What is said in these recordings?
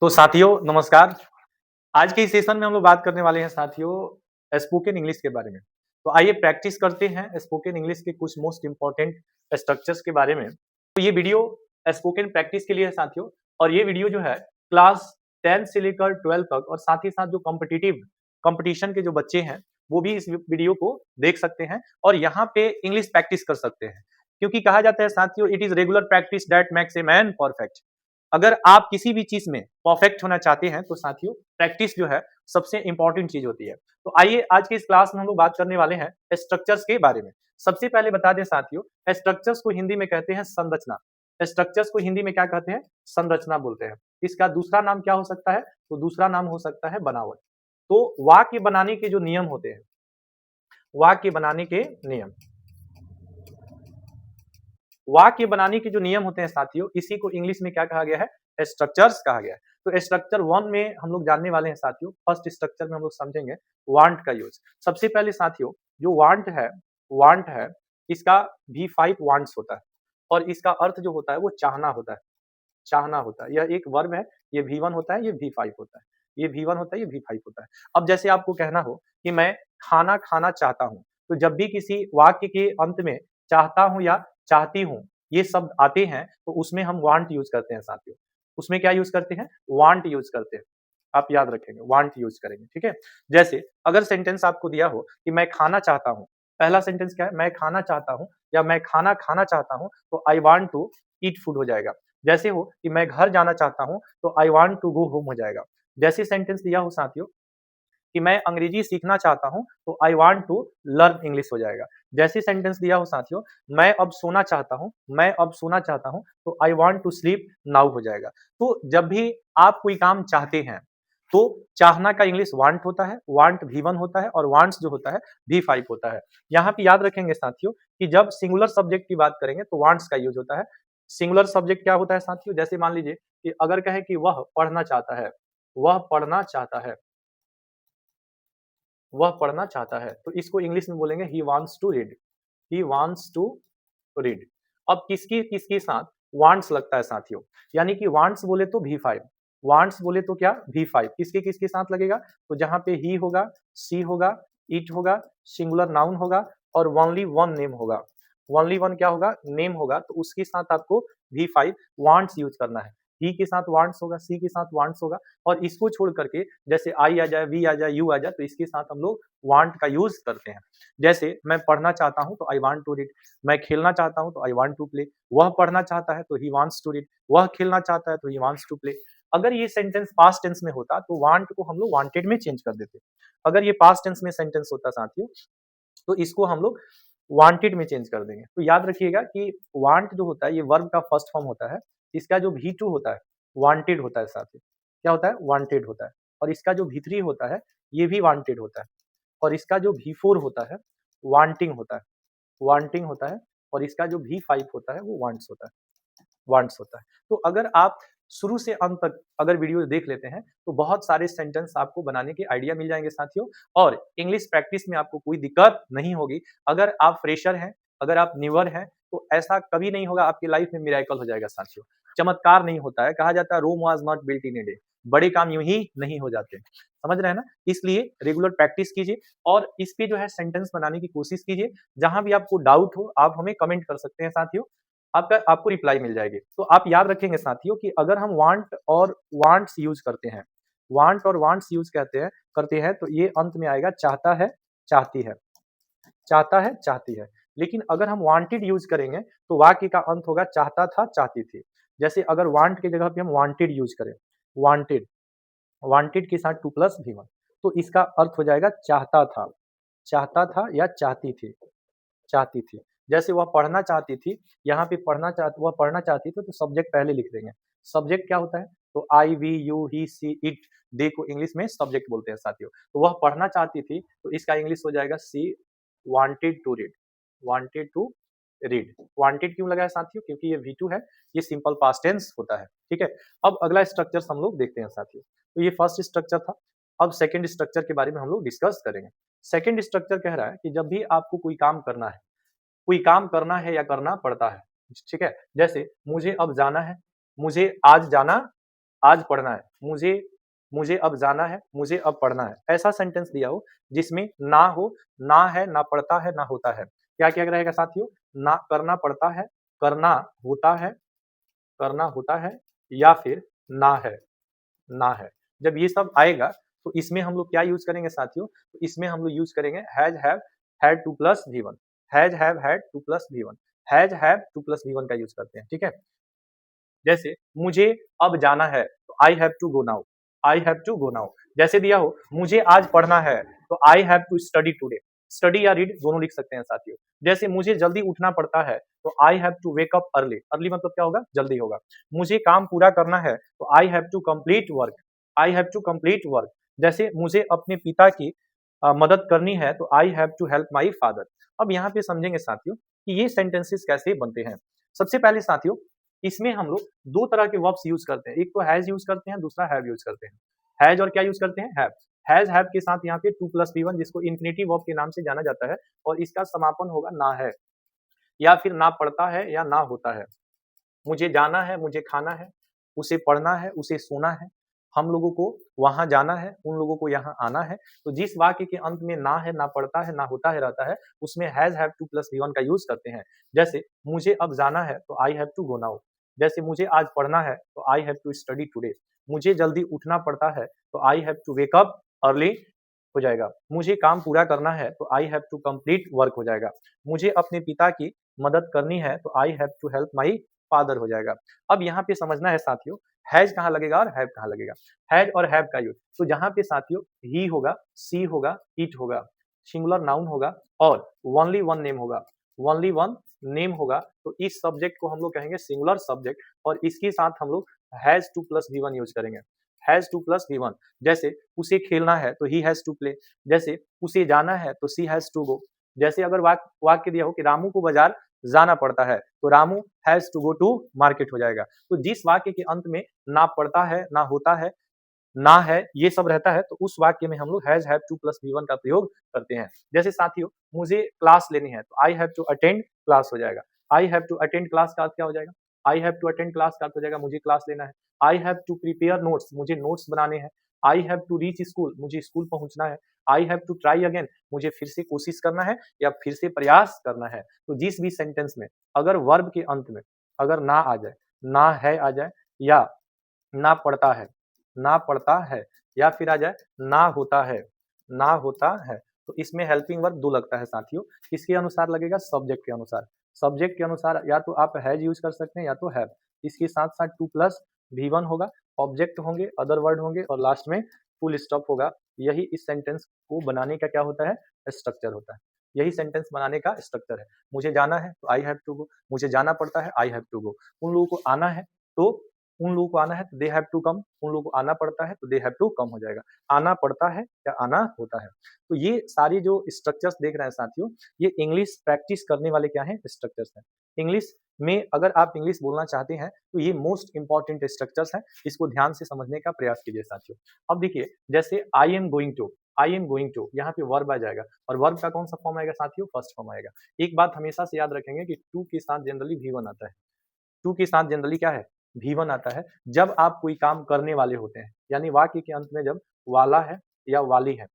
तो साथियों नमस्कार। आज के इस सेशन में हम लोग बात करने वाले हैं साथियों स्पोकन इंग्लिश के बारे में। तो आइए प्रैक्टिस करते हैं स्पोकन इंग्लिश के कुछ मोस्ट इंपॉर्टेंट स्ट्रक्चर्स के बारे में। तो ये वीडियो स्पोकन प्रैक्टिस के लिए है साथियों, और ये वीडियो जो है क्लास 10 से लेकर 12 तक और साथ ही साथ जो कॉम्पिटिटिव कंपटीशन के जो बच्चे हैं वो भी इस वीडियो को देख सकते हैं और यहाँ पे इंग्लिश प्रैक्टिस कर सकते हैं, क्योंकि कहा जाता है साथियों it is regular practice that makes a man perfect. अगर आप किसी भी चीज में परफेक्ट होना चाहते हैं तो साथियों प्रैक्टिस जो है सबसे इंपॉर्टेंट चीज होती है। तो आइए आज के इस क्लास में हम लोग बात करने वाले हैं स्ट्रक्चर्स के बारे में। सबसे पहले बता दें साथियों, स्ट्रक्चर्स को हिंदी में कहते हैं संरचना। स्ट्रक्चर्स को हिंदी में क्या कहते हैं? संरचना बोलते हैं। इसका दूसरा नाम क्या हो सकता है? तो दूसरा नाम हो सकता है बनावट। तो वाक्य बनाने के जो नियम होते हैं, वाक्य बनाने के नियम, वाक्य बनाने के जो नियम होते हैं साथियों, इसी को इंग्लिश में क्या कहा गया है? स्ट्रक्चर्स कहा गया है। तो स्ट्रक्चर 1 में हम लोग जानने वाले हैं साथियों। फर्स्ट स्ट्रक्चर में हम लोग समझेंगे वांट का यूज। सबसे पहले साथियों जो वांट है, इसका V5 वांट्स होता है और इसका अर्थ जो होता है वो चाहना होता है। चाहना होता है, यह एक वर्ब है। ये V1 होता है, ये V5 होता है। ये V1 होता है, ये V5 होता है। अब जैसे आपको कहना हो कि मैं खाना खाना चाहता हूं, तो जब भी किसी वाक्य के अंत में चाहता हूं या चाहती हूं ये शब्द आते हैं तो उसमें हम वांट यूज करते हैं साथियों। उसमें क्या यूज करते हैं? वांट यूज करते हैं। आप याद रखेंगे, वांट यूज करेंगे, ठीक है। जैसे अगर सेंटेंस आपको दिया हो कि मैं खाना चाहता हूं, पहला सेंटेंस क्या है? मैं खाना चाहता हूं या मैं खाना खाना चाहता हूं, तो I want to eat food हो जाएगा। जैसे हो कि मैं घर जाना चाहता हूं, तो I want to go home हो जाएगा। जैसे सेंटेंस दिया हो साथियों कि मैं अंग्रेजी सीखना चाहता हूं, तो I want to learn English हो जाएगा। जैसे सेंटेंस दिया हो साथियों, मैं अब सोना चाहता हूं, मैं अब सोना चाहता हूं, तो I want to sleep now हो जाएगा। तो जब भी आप कोई काम चाहते हैं तो चाहना का इंग्लिश वांट होता है, वांट V1 होता है और वांट्स जो होता है V5 होता है। यहाँ पे याद रखेंगे साथियों कि जब सिंगुलर सब्जेक्ट की बात करेंगे तो वांट्स का यूज होता है। सिंगुलर सब्जेक्ट क्या होता है साथियों? जैसे मान लीजिए कि अगर कहे कि वह पढ़ना चाहता है, वह पढ़ना चाहता है, वह पढ़ना चाहता है, तो इसको इंग्लिश में बोलेंगे he wants to read. He wants to read. अब किसकी किसके साथ वांट्स लगता है साथियों? यानी कि वांट्स बोले तो V5, वांट्स बोले तो क्या? V5। किसके किसके साथ लगेगा? तो जहां पे ही होगा, सी होगा, इट होगा, सिंगुलर नाउन होगा और ओनली वन नेम होगा। ओनली वन क्या होगा? नेम होगा। तो उसके साथ आपको V5 वांट्स यूज करना है। ही के साथ वांट्स होगा, सी के साथ वांट्स होगा और इसको छोड़ करके जैसे आई आ जाए, वी आ जाए, यू आ जाए, तो इसके साथ हम लोग वांट का यूज करते हैं। जैसे मैं पढ़ना चाहता हूं तो आई वांट टू रीड, मैं खेलना चाहता हूं तो आई वांट टू प्ले, वह पढ़ना चाहता है तो ही वांट्स टू रीड, वह खेलना चाहता है तो ही वांट्स टू प्ले। अगर ये सेंटेंस पास्ट टेंस में होता तो वांट को हम लोग वांटेड में चेंज कर देते। अगर ये पास्ट टेंस में सेंटेंस होता साथियों तो इसको हम लोग वांटेड में चेंज कर देंगे। तो याद रखिएगा कि वांट जो होता है ये वर्ब का फर्स्ट फॉर्म होता है। इसका जो V2 होता है वांटेड होता है साथियों। क्या होता है? वांटेड होता है। और इसका जो V3 होता है ये भी वांटेड होता है। और इसका जो V4 होता है वांटिंग होता है, वांटिंग होता है। और इसका जो V5 होता है वो वांट्स होता है, वांट्स होता है। तो अगर आप शुरू से अंत तक अगर वीडियो देख लेते हैं तो बहुत सारे सेंटेंस आपको बनाने के आइडिया मिल जाएंगे साथियों, और इंग्लिश प्रैक्टिस में आपको कोई दिक्कत नहीं होगी। अगर आप फ्रेशर हैं, अगर आप न्यूअर हैं, तो ऐसा कभी नहीं होगा आपकी लाइफ में मिरेकल हो जाएगा साथियों। चमत्कार नहीं होता है। कहा जाता है Rome was not built in a day. बड़े काम यूं ही नहीं हो जाते, समझ रहे हैं ना। इसलिए रेगुलर प्रैक्टिस कीजिए और इस पे जो है सेंटेंस बनाने की कोशिश कीजिए। जहां भी आपको डाउट हो आप हमें कमेंट कर सकते हैं साथियों, आपको रिप्लाई मिल जाएगी। तो आप याद रखेंगे साथियों कि अगर हम वांट और वांट्स यूज करते हैं, वांट और वांट्स यूज करते हैं तो ये अंत में आएगा चाहता है, चाहती है, चाहता है, चाहती है। लेकिन अगर हम वांटेड यूज करेंगे तो वाक्य का अंत होगा चाहता था, चाहती थी। जैसे अगर वांट की जगह पे हम वांटेड यूज करें, वांटेड, वांटेड के साथ 2+V1, तो इसका अर्थ हो जाएगा चाहता था या चाहती थी, चाहती थी। जैसे वह पढ़ना चाहती थी, यहाँ पे वह पढ़ना चाहती थी तो सब्जेक्ट पहले लिख देंगे। सब्जेक्ट क्या होता है? तो I, we, you, he, she, it, they को इंग्लिश में सब्जेक्ट बोलते हैं साथियों। तो वह पढ़ना चाहती थी तो इसका इंग्लिश हो जाएगा she wanted to read, wanted to read. Wanted क्यों लगा है साथियों? क्योंकि ये V2 है, ये सिंपल पास्ट टेंस होता है, ठीक है। अब अगला स्ट्रक्चर हम लोग देखते हैं साथियों। तो ये फर्स्ट स्ट्रक्चर था। अब सेकंड स्ट्रक्चर के बारे में हम लोग डिस्कस करेंगे। सेकंड स्ट्रक्चर कह रहा है कि जब भी आपको कोई काम करना है, कोई काम करना है या करना पड़ता है, ठीक है। जैसे मुझे अब जाना है, मुझे आज जाना आज पढ़ना है, मुझे मुझे अब जाना है, मुझे अब पढ़ना है। ऐसा सेंटेंस दिया हो जिसमें ना हो, ना है, ना पड़ता है, ना होता है। क्या-क्या रहेगा साथियों? ना करना पड़ता है, करना होता है, करना होता है या फिर ना है, ना है। जब ये सब आएगा तो इसमें हम लोग क्या यूज़ करेंगे साथियों? तो इसमें हम लोग यूज़ करेंगे has, have, had two plus V1. Has, have, had two plus V1. Has, have to plus V1 का यूज़ करते हैं, ठीक है? जैसे मुझे अब जाना है तो I have to go now. I have to go now. जैसे दिया हो मुझे आज पढ़ना है तो I have to study today. Study या रीड दोनों लिख सकते हैं साथियों। जैसे मुझे जल्दी उठना पड़ता है तो I have to wake up early. Early मतलब क्या होगा? जल्दी होगा। मुझे काम पूरा करना है तो I have to complete work. I have to complete work. जैसे मुझे अपने पिता की मदद करनी है तो I have to help my father. अब यहाँ पे समझेंगे साथियों कि ये सेंटेंसेस कैसे बनते हैं। सबसे पहले साथियों इसमें हम लोग दो तरह के वर्ब्स यूज करते हैं। एक तो हैज यूज करते हैं, दूसरा हैव यूज करते हैं। हैज और क्या यूज करते हैं? हैव। हैज हैव के साथ यहाँ पे टू प्लस वी वन जिसको इन्फिनिटिव वर्ब के नाम से जाना जाता है और इसका समापन होगा ना है या फिर ना पड़ता है या ना होता है। मुझे जाना है, मुझे खाना है, उसे पढ़ना है, उसे सोना है, हम लोगों को वहां जाना है, उन लोगों को यहाँ आना है। तो जिस वाक्य के अंत में ना है, ना पड़ता है, ना होता है रहता है उसमें has have to plus V one का यूज करते हैं। जैसे मुझे अब जाना है तो I have to go now. जैसे मुझे आज पढ़ना है तो I have to study today. मुझे जल्दी उठना पड़ता है तो I have to wake up early हो जाएगा। मुझे काम पूरा करना है तो I have to complete work हो जाएगा। मुझे अपने पिता की मदद करनी है तो I have to help my father हो जाएगा। अब यहाँ पे समझना है साथियों हैज कहाँ लगेगा और हैव कहाँ लगेगा। हैज और हैव का यूज तो जहाँ पे साथियों ही होगा, सी होगा, इट होगा, सिंगुलर नाउन होगा और ओनली वन नेम होगा। ओनली वन नेम होगा तो इस सब्जेक्ट को हम लोग कहेंगे सिंगुलर सब्जेक्ट और इसके साथ हम लोग has to plus V one use करेंगे। Has to plus V one. जैसे उसे खेलना है तो ही हैज टू प्ले। जैसे उसे जाना है तो सी हैज टू गो। जैसे अगर वाक्य दिया हो कि रामू को बाजार जाना पड़ता है तो Ramu has to go to market हो जाएगा। तो जिस वाक्य के अंत में ना पड़ता है, ना होता है, ना है, ये सब रहता है तो उस वाक्य में हम लोग has have to plus V one का प्रयोग करते हैं। जैसे साथियों मुझे क्लास लेनी है तो I have to attend class हो जाएगा। I have to attend class का अर्थ क्या हो जाएगा? I have to attend class का अर्थ हो जाएगा मुझे क्लास लेना है। I have to prepare notes, मुझे नोट्स बनाने हैं। I have to reach school, मुझे स्कूल पहुंचना है। I have to try again, मुझे फिर से कोशिश करना है या फिर से प्रयास करना है। तो जिस भी सेंटेंस में अगर वर्ब के अंत में अगर ना आ जाए, ना है आ जाए या ना पड़ता है, ना पड़ता है या फिर आ जाए ना होता है, ना होता है तो इसमें हेल्पिंग वर्ब दो लगता है साथियों। किसके अनुसार लगेगा? सब्जेक्ट के अनुसार। सब्जेक्ट के अनुसार या तो आप हैज यूज कर सकते हैं या तो हैव। इसके साथ साथ टू प्लस वी वन होगा, ऑब्जेक्ट होंगे, अदर वर्ड होंगे और लास्ट में फुल स्टॉप होगा। यही इस सेंटेंस को बनाने का क्या होता है? स्ट्रक्चर होता है। यही सेंटेंस बनाने का स्ट्रक्चर है। मुझे जाना है तो आई हैव टू गो, मुझे जाना पड़ता है आई हैव टू गो, उन लोगों को आना है तो उन लोगों को आना है तो दे हैव टू कम, उन लोगों को आना पड़ता है तो दे हैव टू कम हो जाएगा। आना पड़ता है या आना होता है। तो ये सारी जो स्ट्रक्चर्स देख रहे हैं साथियों ये इंग्लिश प्रैक्टिस करने वाले क्या हैं? स्ट्रक्चर्स हैं। इंग्लिश में अगर आप इंग्लिश बोलना चाहते हैं तो ये मोस्ट इंपॉर्टेंट स्ट्रक्चर्स हैं। इसको ध्यान से समझने का प्रयास कीजिए साथियों। अब देखिए जैसे I am going to, I am going to यहाँ पे वर्ब आ जाएगा और वर्ब का कौन सा फॉर्म आएगा साथियों? फर्स्ट फॉर्म आएगा। एक बात हमेशा से याद रखेंगे कि टू के साथ जनरली वी वन आता है। टू के साथ जनरली क्या है? वी वन आता है जब आप कोई काम करने वाले होते हैं। यानी वाक्य के अंत में जब वाला है या वाली है,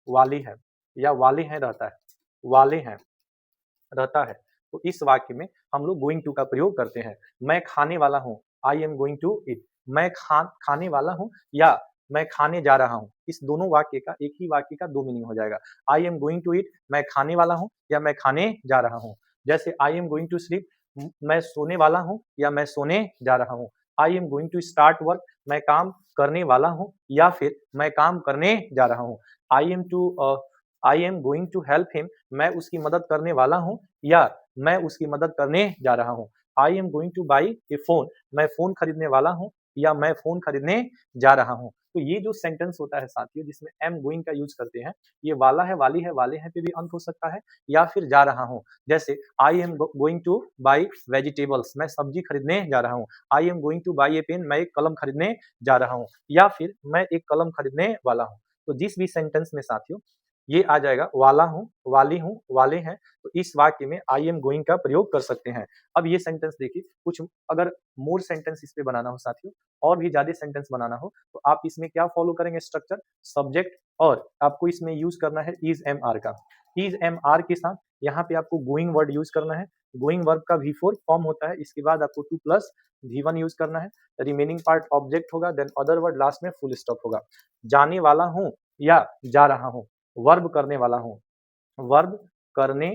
वाली है या वाले हैं रहता है, वाले हैं रहता है तो इस वाक्य में हम लोग गोइंग टू का प्रयोग करते हैं। मैं खाने वाला हूँ, I am going to eat. मैं खाने वाला हूँ या मैं खाने जा रहा हूँ। इस दोनों वाक्य का एक ही वाक्य का दो मीनिंग हो जाएगा। I am going to eat मैं खाने वाला हूँ या मैं खाने जा रहा हूँ। जैसे I am going to sleep मैं सोने वाला हूँ या मैं सोने जा रहा हूँ। I am going to start work मैं काम करने वाला हूँ या फिर मैं काम करने जा रहा हूँ। I am to I am going to help him मैं उसकी मदद करने वाला हूँ या मैं उसकी मदद करने जा रहा हूँ। I am going to buy A phone मैं फोन खरीदने वाला हूँ या मैं फोन खरीदने जा रहा हूँ। तो ये जो सेंटेंस होता है साथियों जिसमें एम गोइंग का यूज करते हैं ये वाला है, वाली है, वाले हैं पे भी अंत हो सकता है या फिर जा रहा हूँ। जैसे I am going to buy vegetables मैं सब्जी खरीदने जा रहा हूँ। I am going to buy a pen मैं एक कलम खरीदने जा रहा हूँ या फिर मैं एक कलम खरीदने वाला हूँ। तो जिस भी सेंटेंस में साथियों ये आ जाएगा वाला हूँ, वाली हूँ, वाले हैं। तो इस वाक्य में आई एम गोइंग का प्रयोग कर सकते हैं। अब ये सेंटेंस देखिए, कुछ अगर मोर सेंटेंस इस पे बनाना हो साथियों, और भी ज्यादा सेंटेंस बनाना हो, तो आप इसमें क्या फॉलो करेंगे स्ट्रक्चर, सब्जेक्ट, और आपको इसमें यूज करना है इज एम आर का। इज एम आर के साथ यहाँ पे आपको गोइंग वर्ड यूज करना है। गोइंग वर्ब का V4 फॉर्म होता है, इसके बाद आपको टू प्लस V1 यूज करना है। रिमेनिंग पार्ट ऑब्जेक्ट होगा, देन अदर वर्ड लास्ट में फुल स्टॉप होगा। जाने वाला हूँ या जा रहा हूँ, वर्ब करने वाला हूँ, वर्ब करने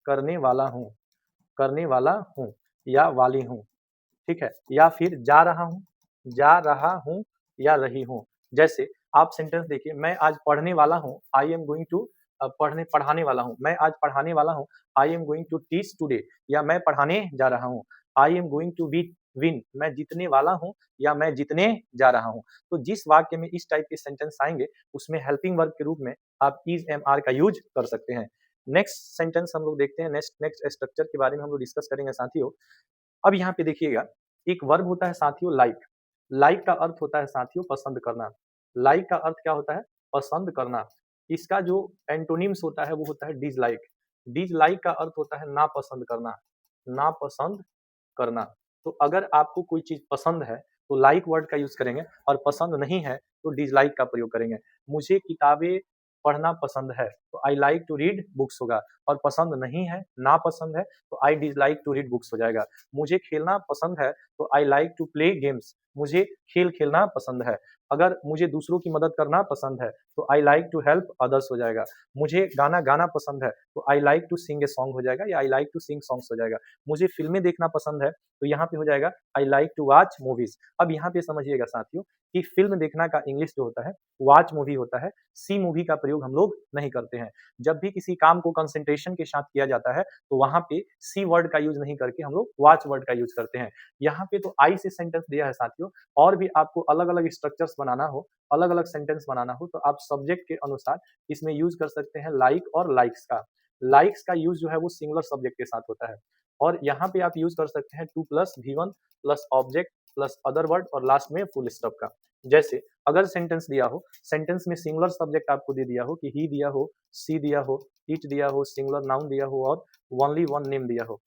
करने वाला हूँ, करने वाला हूँ या वाली हूँ, ठीक है। या फिर जा रहा हूँ, जा रहा हूँ या रही हूँ। जैसे आप सेंटेंस देखिए, मैं आज पढ़ने वाला हूँ, आई एम गोइंग टू, पढ़ाने वाला हूँ, मैं आज पढ़ाने वाला हूँ, I am going to teach today, या मैं पढ़ाने जा रहा हूँ, I am going to win, मैं जीतने वाला हूँ या मैं जीतने जा रहा हूँ। तो जिस वाक्य में इस टाइप के सेंटेंस आएंगे, उसमें हेल्पिंग वर्ब के रूप में आप इज एम आर का यूज कर सकते हैं। नेक्स्ट सेंटेंस हम लोग देखते हैं, नेक्स्ट स्ट्रक्चर के बारे में हम लोग डिस्कस करेंगे साथियों। अब यहाँ पे देखिएगा, एक वर्ब होता है साथियों लाइक। लाइक का अर्थ होता है साथियों पसंद करना। लाइक का अर्थ क्या होता है, पसंद करना। इसका जो एंटोनिम्स होता है वो होता है डिसलाइक। डिसलाइक का अर्थ होता है नापसंद करना, नापसंद करना। तो अगर आपको कोई चीज पसंद है तो लाइक वर्ड का यूज करेंगे, और पसंद नहीं है तो डिसलाइक का प्रयोग करेंगे। मुझे किताबें पढ़ना पसंद है तो I like to read books होगा, और पसंद नहीं है, ना पसंद है, तो I dislike to read books हो जाएगा। मुझे खेलना पसंद है तो I like to play games, मुझे खेल खेलना पसंद है। अगर मुझे दूसरों की मदद करना पसंद है तो I like to help others हो जाएगा। मुझे गाना गाना पसंद है तो I like to sing a song हो जाएगा, या I like to sing songs हो जाएगा। मुझे फिल्में देखना पसंद है तो यहाँ पे हो जाएगा I like to watch movies. अब यहाँ पे समझिएगा साथियों कि फिल्म देखना का इंग्लिश जो होता है वॉच मूवी होता है, सी मूवी का प्रयोग हम लोग नहीं करते हैं। जब भी किसी काम को कंसंट्रेशन के साथ किया जाता है तो वहां पे सी वर्ड का यूज नहीं करके हम लोग वॉच वर्ड का यूज करते हैं। यहाँ पे तो आई से सेंटेंस दिया है साथियों, और भी आपको अलग अलग स्ट्रक्चर्स बनाना हो, अलग अलग सेंटेंस बनाना हो, तो आप सब्जेक्ट के अनुसार इसमें यूज कर सकते हैं लाइक और लाइक्स का। लाइक्स का यूज जो है वो सिंगुलर सब्जेक्ट के साथ होता है, और यहाँ पे आप यूज कर सकते हैं two plus V1 plus object plus other word और लास्ट में फुल स्टॉप का। जैसे अगर सेंटेंस दिया हो, सेंटेंस में सिंगुलर सब्जेक्ट आपको दे दिया हो कि ही दिया हो, सी दिया हो, इट दिया हो, सिंगुलर नाउन दिया हो, और ओनली वन नेम दिया हो,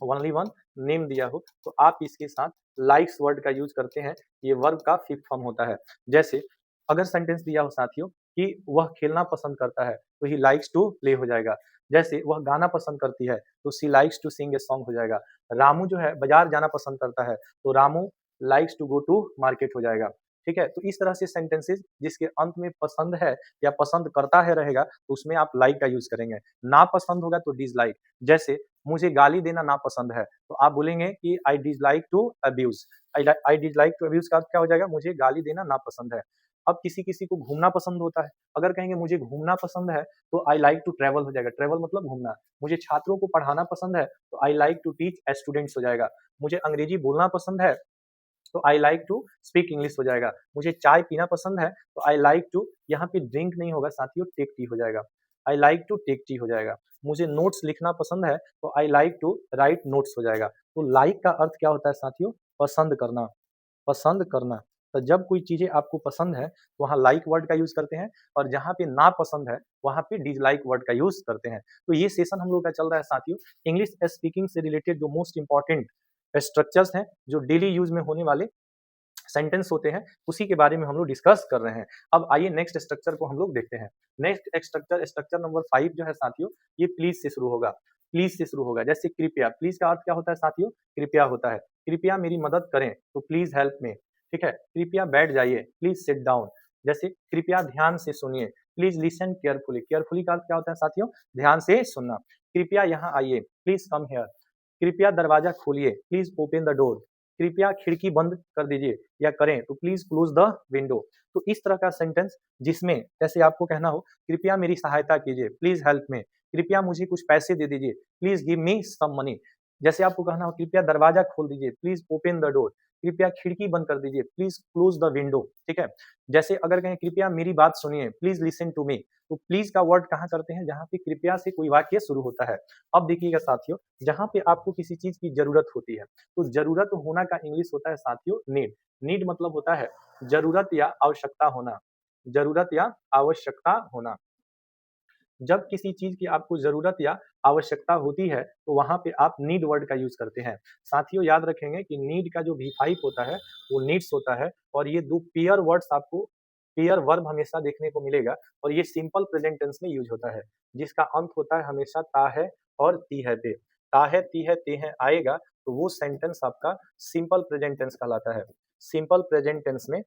ओनली वन नेम दिया हो, तो आप इसके साथ लाइक्स वर्ड का यूज करते हैं। ये वर्ब का फिफ्थ फॉर्म होता है। जैसे अगर सेंटेंस दिया हो साथियों कि वह खेलना पसंद करता है तो ही लाइक्स टू प्ले हो जाएगा। जैसे वह गाना पसंद करती है तो she likes to sing a song हो जाएगा। रामू जो है बाजार जाना पसंद करता है तो Ramu likes to go to market हो जाएगा। ठीक है, तो इस तरह से सेंटेंसेस जिसके अंत में पसंद है या पसंद करता है रहेगा तो उसमें आप लाइक का यूज करेंगे। ना पसंद होगा तो डिसलाइक। जैसे मुझे गाली देना नापसंद है तो आप बोलेंगे कि I dislike to abuse. I dislike to abuse का अर्थ क्या हो जाएगा, मुझे गाली देना नापसंद है। अब किसी किसी को घूमना पसंद होता है, अगर कहेंगे मुझे घूमना पसंद है तो आई लाइक टू ट्रेवल हो जाएगा। ट्रेवल मतलब घूमना। मुझे छात्रों को पढ़ाना पसंद है तो I like to teach students हो जाएगा। मुझे अंग्रेजी बोलना पसंद है तो I like to speak English हो जाएगा। मुझे चाय पीना पसंद है तो आई लाइक टू, यहाँ पे ड्रिंक नहीं होगा साथियों, टेक टी हो जाएगा। I like to take tea हो जाएगा। मुझे नोट्स लिखना पसंद है तो I like to write notes हो जाएगा। तो लाइक का अर्थ क्या होता है साथियों, पसंद करना, पसंद करना। तो जब कोई चीजें आपको पसंद है तो वहाँ लाइक वर्ड का यूज करते हैं, और जहाँ पे ना पसंद है वहाँ पे डिसलाइक वर्ड का यूज करते हैं। तो ये सेशन हम लोग का चल रहा है साथियों, इंग्लिश स्पीकिंग से रिलेटेड जो मोस्ट इंपॉर्टेंट स्ट्रक्चर्स हैं, जो डेली यूज में होने वाले सेंटेंस होते हैं, उसी के बारे में हम लोग डिस्कस कर रहे हैं। अब आइए नेक्स्ट स्ट्रक्चर को हम लोग देखते हैं। नेक्स्ट स्ट्रक्चर, स्ट्रक्चर नंबर 5 जो है साथियों, ये प्लीज से शुरू होगा। प्लीज से शुरू होगा। जैसे कृपया, प्लीज का अर्थ क्या होता है साथियों, कृपया होता है। कृपया मेरी मदद करें तो प्लीज हेल्प मी। ठीक है, कृपया बैठ जाइए, प्लीज सिट डाउन। जैसे कृपया ध्यान से सुनिए, प्लीज लिसन केयरफुली। केयरफुली का अर्थ क्या होता है साथियों, ध्यान से सुनना। कृपया यहाँ आइए, प्लीज कम हियर। कृपया दरवाजा खोलिए, प्लीज ओपन द डोर। कृपया खिड़की बंद कर दीजिए या करें तो प्लीज क्लोज द विंडो। तो इस तरह का सेंटेंस जिसमें जैसे आपको कहना हो कृपया मेरी सहायता कीजिए, प्लीज हेल्प मी। कृपया मुझे कुछ पैसे दे दीजिए, please give me some money. जैसे आपको कहना हो कृपया दरवाजा खोल दीजिए, प्लीज ओपन द डोर। कृपया खिड़की बंद कर दीजिए, प्लीज क्लोज द विंडो। ठीक है, जैसे अगर कहें कृपया मेरी बात सुनिए, प्लीज लिसन टू मी, तो प्लीज का वर्ड कहाँ करते हैं, जहाँ पे कृपया से कोई वाक्य शुरू होता है। अब देखिएगा साथियों, जहाँ पे आपको किसी चीज की जरूरत होती है तो जरूरत होना का इंग्लिश होता है साथियों नीड। नीड मतलब होता है जरूरत या आवश्यकता होना, जरूरत या आवश्यकता होना। जब किसी चीज की आपको जरूरत या आवश्यकता होती है तो वहां पे आप नीड वर्ड का यूज करते हैं। साथियों याद रखेंगे कि नीड का जो V5 होता है वो नीड्स होता है, और ये दो पेयर वर्ड्स आपको, पेयर वर्ब हमेशा देखने को मिलेगा, और ये सिंपल प्रेजेंट टेंस में यूज होता है, जिसका अंत होता है हमेशा ता है और ती है पे। ता है ती है ते है आएगा तो वो सेंटेंस आपका सिंपल प्रेजेंट टेंस कहलाता है। सिंपल प्रेजेंट टेंस में,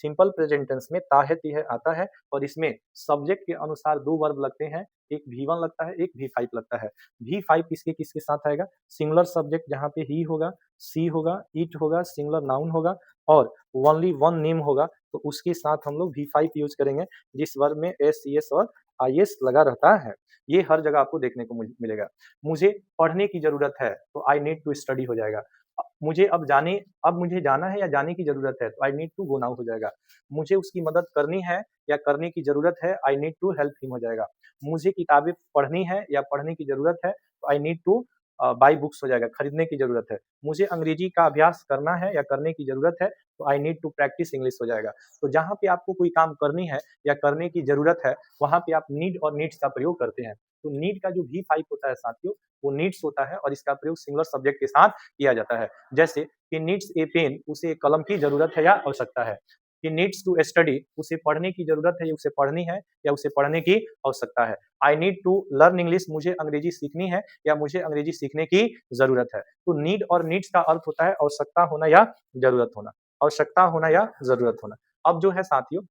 सिंपल प्रेजेंट टेंस में ता है ती है आता है, और इसमें सब्जेक्ट के अनुसार दो वर्ब लगते हैं, एक V1 लगता है, एक V5 लगता है। V5 किसके किसके साथ आएगा? सिंगुलर सब्जेक्ट जहाँ पे ही होगा, सी होगा, इट होगा, सिंगुलर नाउन होगा, और ओनली वन नेम होगा तो उसके साथ हम लोग V5 यूज करेंगे, जिस वर्ब में एस सी एस और आई एस लगा रहता है। ये हर जगह आपको देखने को मिलेगा। मुझे पढ़ने की जरूरत है तो आई नीड टू स्टडी हो जाएगा। मुझे अब मुझे जाना है या जाने की जरूरत है तो I need to go now हो जाएगा। मुझे उसकी मदद करनी है या करने की जरूरत है, I need to help him हो जाएगा। मुझे किताबें पढ़नी है या पढ़ने की जरूरत है तो I need two by books हो जाएगा, खरीदने की जरूरत है। मुझे अंग्रेजी का अभ्यास करना है या करने की जरूरत है तो I need to practise English हो जाएगा। तो जहाँ पे आपको कोई काम करनी है या करने की जरूरत है वहां पे आप नीड और नीड्स का प्रयोग करते हैं। तो नीड का जो V5 होता है साथियों वो नीड्स होता है, और इसका प्रयोग सिंगुलर सब्जेक्ट के साथ किया जाता है। जैसे कि नीड्स ए पेन, उसे कलम की जरूरत है या आवश्यकता है। कि नीड्स टू स्टडी, उसे पढ़ने की जरूरत है या उसे पढ़नी है या उसे पढ़ने की आवश्यकता है। I need to learn English, मुझे अंग्रेजी सीखनी है या मुझे अंग्रेजी सीखने की जरूरत है। तो नीड और नीड्स का अर्थ होता है आवश्यकता होना या जरूरत होना, आवश्यकता होना या जरूरत होना। अब जो है साथियों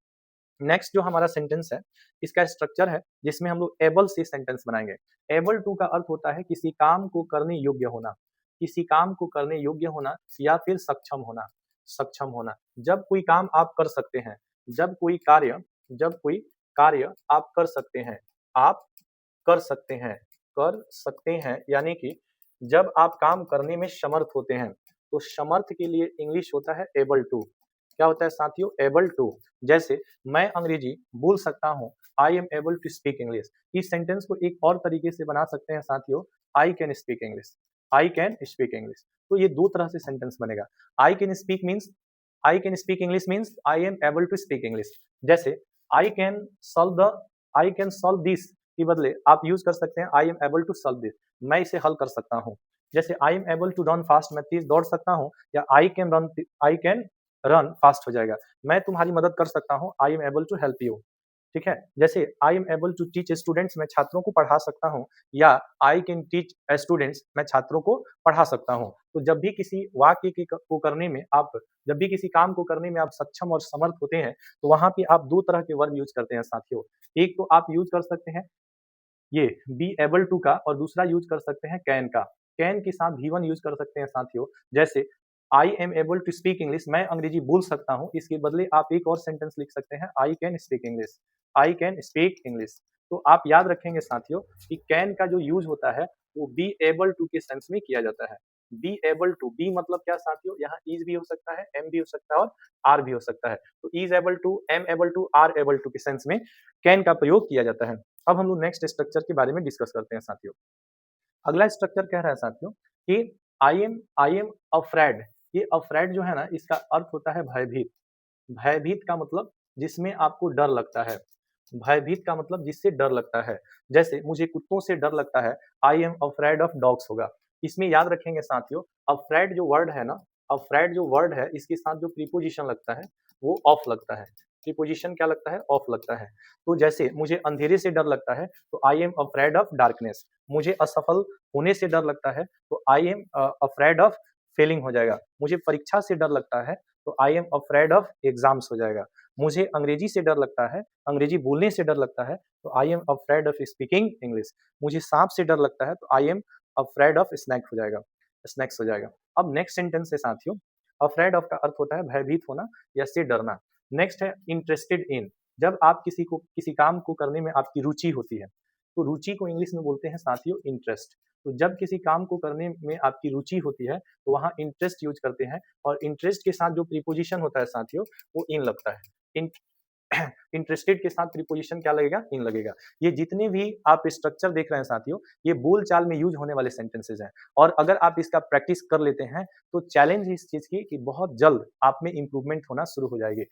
नेक्स्ट जो हमारा सेंटेंस है, इसका स्ट्रक्चर है जिसमें हम लोग एबल से सेंटेंस बनाएंगे। एबल टू का अर्थ होता है किसी काम को करने योग्य होना, किसी काम को करने योग्य होना या फिर सक्षम होना, सक्षम होना। जब कोई काम आप कर सकते हैं, जब कोई कार्य, जब कोई कार्य आप कर सकते हैं, आप कर सकते हैं, कर सकते हैं, यानी कि जब आप काम करने में समर्थ होते हैं, तो समर्थ के लिए इंग्लिश होता है एबल टू। क्या होता है साथियों? Able to. जैसे मैं अंग्रेजी बोल सकता हूँ, I am able to speak English. इस सेंटेंस को एक और तरीके से बना सकते हैं साथियों, I can speak English, I can speak English. तो ये दो तरह से सेंटेंस बनेगा। I can speak means, I can speak English means I am able to speak English. जैसे I can solve the, I can solve this के बदले आप यूज कर सकते हैं I am able to solve this, मैं इसे हल कर सकता हूँ। जैसे I am able to run fast, मैं तेज दौड़ सकता हूँ, या I can run, I can run fast हो जाएगा, मैं तुम्हारी मदद कर सकता हूँ, I am able to help you. ठीक है। जैसे I am able to teach students, मैं छात्रों को पढ़ा सकता हूँ, या आई कैन टीच स्टूडेंट्स, मैं छात्रों को पढ़ा सकता हूँ। तो जब भी किसी वाक्य को करने में आप, जब भी किसी काम को करने में आप सक्षम और समर्थ होते हैं तो वहां पे आप दो तरह के वर्ब यूज करते हैं साथियों। एक तो आप यूज कर सकते हैं ये बी एबल टू का, और दूसरा यूज कर सकते हैं कैन का। कैन के साथ V1 यूज कर सकते हैं साथियों। जैसे I am able to speak English, मैं अंग्रेजी बोल सकता हूँ, इसके बदले आप एक और सेंटेंस लिख सकते हैं आई can speak English, I can speak English. तो आप याद रखेंगे साथियों कि कैन का जो यूज होता है वो बी एबल टू के सेंस में किया जाता है। बी एबल टू, बी मतलब क्या साथियों, यहाँ इज भी हो सकता है, एम भी हो सकता है और आर भी हो सकता है। तो is able to, am able to, are able to के सेंस में कैन का प्रयोग किया जाता है। अब हम लोग नेक्स्ट स्ट्रक्चर के बारे में डिस्कस करते हैं साथियों। अगला स्ट्रक्चर कह रहा है साथियों कि आई एम अफ्रेड। ये अफ्रेड जो है ना, इसका अर्थ होता है भयभीत। भयभीत का मतलब जिसमें आपको डर लगता है, भयभीत का मतलब जिससे डर लगता है। जैसे मुझे कुत्तों से डर लगता है, I am afraid of dogs होगा। इसमें याद रखेंगे साथियों, अफ्रेड जो वर्ड है ना, अफ्रेड जो वर्ड है इसके साथ जो प्रीपोजिशन लगता है वो ऑफ लगता है। प्रीपोजिशन क्या लगता है? ऑफ लगता है। तो जैसे मुझे अंधेरे से डर लगता है तो I am afraid of darkness. मुझे असफल होने से डर लगता है तो I am afraid of Fehling हो जाएगा। मुझे परीक्षा से डर लगता है तो I am afraid of exams हो जाएगा। मुझे अंग्रेजी से डर लगता है, अंग्रेजी बोलने से डर लगता है तो I am afraid of speaking English. मुझे सांप से डर लगता है तो I am afraid of snack हो जाएगा, स्नैक्स हो जाएगा। अब नेक्स्ट सेंटेंस है साथियों, अफ्रेड ऑफ का अर्थ होता है भयभीत होना या से डरना। नेक्स्ट है इंटरेस्टेड इन। जब आप किसी काम को करने में आपकी रुचि होती है तो रुचि को इंग्लिश में बोलते हैं साथियों इंटरेस्ट। तो जब किसी काम को करने में आपकी रुचि होती है तो वहाँ इंटरेस्ट यूज करते हैं, और इंटरेस्ट के साथ जो प्रीपोजिशन होता है साथियों वो इन लगता है। इन इंटरेस्टेड के साथ प्रीपोजिशन क्या लगेगा? इन लगेगा। ये जितने भी आप स्ट्रक्चर देख रहे हैं साथियों ये बोल चाल में यूज होने वाले सेंटेंसेज हैं, और अगर आप इसका प्रैक्टिस कर लेते हैं तो चैलेंज इस चीज की कि बहुत जल्द आप में इंप्रूवमेंट होना शुरू हो जाएगी।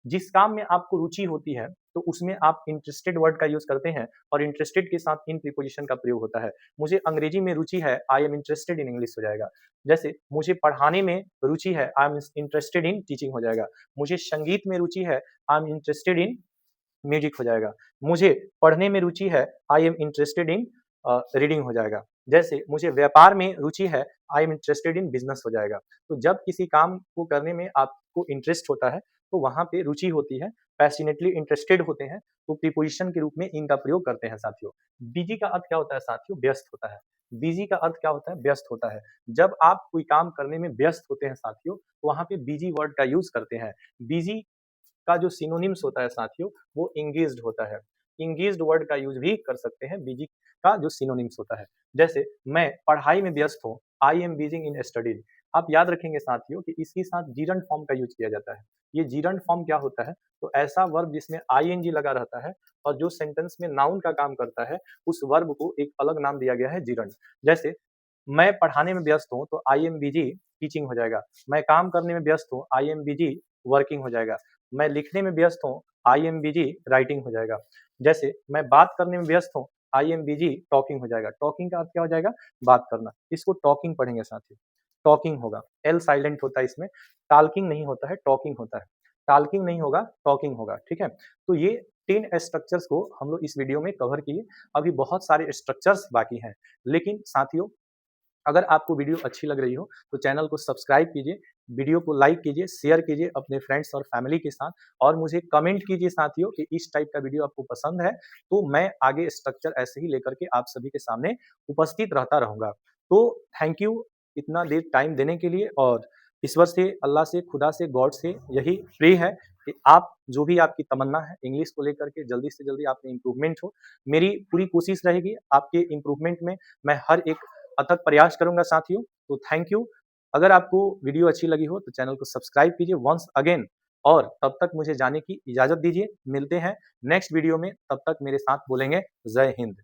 जिस काम में आपको रुचि होती है तो उसमें आप इंटरेस्टेड वर्ड का यूज करते हैं और इंटरेस्टेड के साथ इन प्रीपोजिशन का प्रयोग होता है। मुझे अंग्रेजी में रुचि है, I am interested in English हो जाएगा। जैसे मुझे पढ़ाने में रुचि है, I am interested in teaching हो जाएगा। मुझे संगीत में रुचि है, I am interested in music हो जाएगा। मुझे पढ़ने में रुचि है, I am interested in reading हो जाएगा। जैसे मुझे व्यापार में रुचि है, I am interested in business हो जाएगा। तो जब किसी काम को करने में आपको इंटरेस्ट होता है तो वहां पे रुचि होती है, पैशनेटली इंटरेस्टेड होते हैं, तो प्रीपोजिशन के रूप में इनका प्रयोग करते हैं साथियों। बिजी का अर्थ क्या होता है साथियों? व्यस्त होता है। बिजी का अर्थ क्या होता है? व्यस्त होता है। जब आप कोई काम करने में व्यस्त होते हैं साथियों, तो वहां पे बिजी वर्ड का यूज करते हैं। बिजी का जो सिनोनिम्स होता है साथियों वो इंगेज्ड होता है। इंगेज्ड वर्ड का यूज भी कर सकते हैं बिजी का जो सिनोनिम्स होता है। जैसे मैं पढ़ाई में व्यस्त हूँ, I am busy in studies. आप याद रखेंगे साथियों कि इसके साथ जीरंड फॉर्म का यूज किया जाता है। ये जीरंड फॉर्म क्या होता है? तो ऐसा वर्ब जिसमें आईएनजी लगा रहता है और जो सेंटेंस में नाउन का काम करता है, उस वर्ब को एक अलग नाम दिया गया है जीरंड। जैसे मैं पढ़ाने में व्यस्त हूँ तो आई एम बिजी टीचिंग हो जाएगा। मैं काम करने में व्यस्त हूँ, आई एम बिजी वर्किंग हो जाएगा। मैं लिखने में व्यस्त हूँ, आई एम बिजी राइटिंग हो जाएगा। जैसे मैं बात करने में व्यस्त हूँ, आई एम बिजी टॉकिंग हो जाएगा। टॉकिंग का अर्थ क्या हो जाएगा? बात करना। इसको टॉकिंग पढ़ेंगे साथियों। टॉकिंग होगा, एल साइलेंट होता है इसमें, टाल्किंग नहीं होता है, टॉकिंग होता है। टाल्किंग नहीं होगा, टॉकिंग होगा, ठीक है। तो ये 10 स्ट्रक्चर्स को हम लोग इस वीडियो में कवर किए। अभी बहुत सारे स्ट्रक्चर्स बाकी हैं, लेकिन साथियों अगर आपको वीडियो अच्छी लग रही हो तो चैनल को सब्सक्राइब कीजिए, वीडियो को लाइक कीजिए, शेयर कीजिए अपने फ्रेंड्स और फैमिली के साथ, और मुझे कमेंट कीजिए साथियों कि इस टाइप का वीडियो आपको पसंद है तो मैं आगे स्ट्रक्चर ऐसे ही लेकर के आप सभी के सामने उपस्थित रहता रहूंगा। तो थैंक यू इतना देर टाइम देने के लिए, और ईश्वर से, अल्लाह से, खुदा से, गॉड से यही प्रे है कि आप जो भी आपकी तमन्ना है इंग्लिश को लेकर के जल्दी से जल्दी आप में इम्प्रूवमेंट हो। मेरी पूरी कोशिश रहेगी आपके इम्प्रूवमेंट में, मैं हर एक अथक प्रयास करूंगा साथियों। तो थैंक यू। अगर आपको वीडियो अच्छी लगी हो तो चैनल को सब्सक्राइब कीजिए वंस अगेन, और तब तक मुझे जाने की इजाजत दीजिए। मिलते हैं नेक्स्ट वीडियो में, तब तक मेरे साथ बोलेंगे जय हिंद।